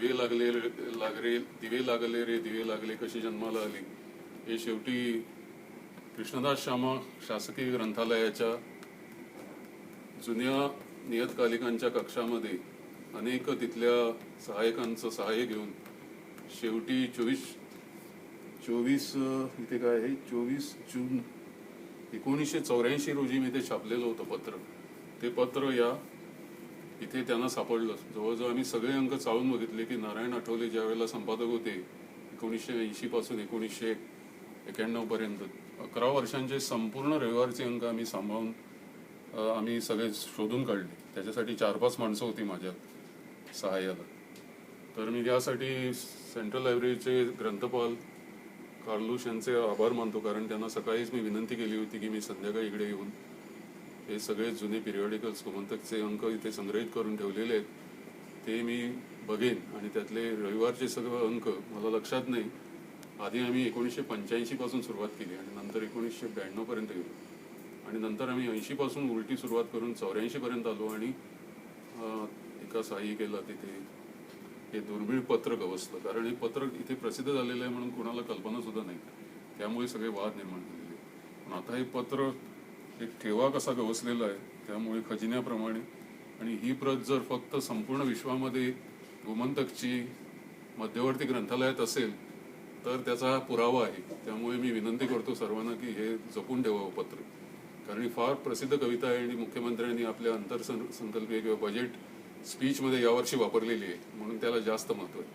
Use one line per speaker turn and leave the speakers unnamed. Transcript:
दिवे लागले दिवे लागले रे दिवे लागले कशी जन्माला आली हे शेवटी कृष्णदास श्यामा शासकीय ग्रंथालयाच्या जुन्या नियतकालिकांच्या कक्षामध्ये अनेक तिथल्या सहाय्यकांचं सहाय्य घेऊन शेवटी 24 इथे काय आहे 24 जून 1984 रोजी मी ते छापलेलं होतं पत्र. ते पत्र या इथे त्यांना सापडलं. जवळजवळ आम्ही सगळे अंक चाळून बघितले की नारायण आठवले ज्या वेळेला संपादक होते 1980 पासून 1991 पर्यंत 11 वर्षांचे संपूर्ण रविवारचे अंक आम्ही सांभाळून आम्ही सगळे शोधून काढले. त्याच्यासाठी 4-5 माणसं होती माझ्या सहाय्याला. तर मी यासाठी सेंट्रल लायब्ररीचे ग्रंथपाल कार्लूश यांचे आभार मानतो, कारण त्यांना सकाळीच मी विनंती केली होती की मी संध्याकाळी इकडे येऊन हे सगळे जुने पिरियडिकल्स गोमंतकचे अंक इथे संग्रहित करून ठेवलेले आहेत ते मी बघेन आणि त्यातले रविवारचे सगळे अंक मला लक्षात नाही. आधी आम्ही 1985 पासून सुरुवात केली आणि नंतर 1992 पर्यंत गेलो आणि नंतर आम्ही 80 पासून उलटी सुरुवात करून 84 पर्यंत आलो आणि एका सहाय्यिकेला तिथे हे दुर्मिळ पत्र गवसलं. कारण हे पत्र इथे प्रसिद्ध झालेलं आहे म्हणून कुणाला कल्पना सुद्धा नाही, त्यामुळे सगळे वाद निर्माण झालेले. पण आता हे पत्र एक ठेवा कसा गवसलेला आहे त्यामुळे खजिन्याप्रमाणे. आणि ही प्रत जर फक्त संपूर्ण विश्वामध्ये गोमंतकची मध्यवर्ती ग्रंथालयात असेल तर त्याचा पुरावा आहे. त्यामुळे मी विनंती करतो सर्वांना की हे जपून ठेवावं पत्र, कारण ही फार प्रसिद्ध कविता आहे आणि मुख्यमंत्र्यांनी आपल्या अंतरसंकल्पीय किंवा बजेट स्पीचमध्ये यावर्षी वापरलेली आहे म्हणून त्याला जास्त महत्त्व आहे.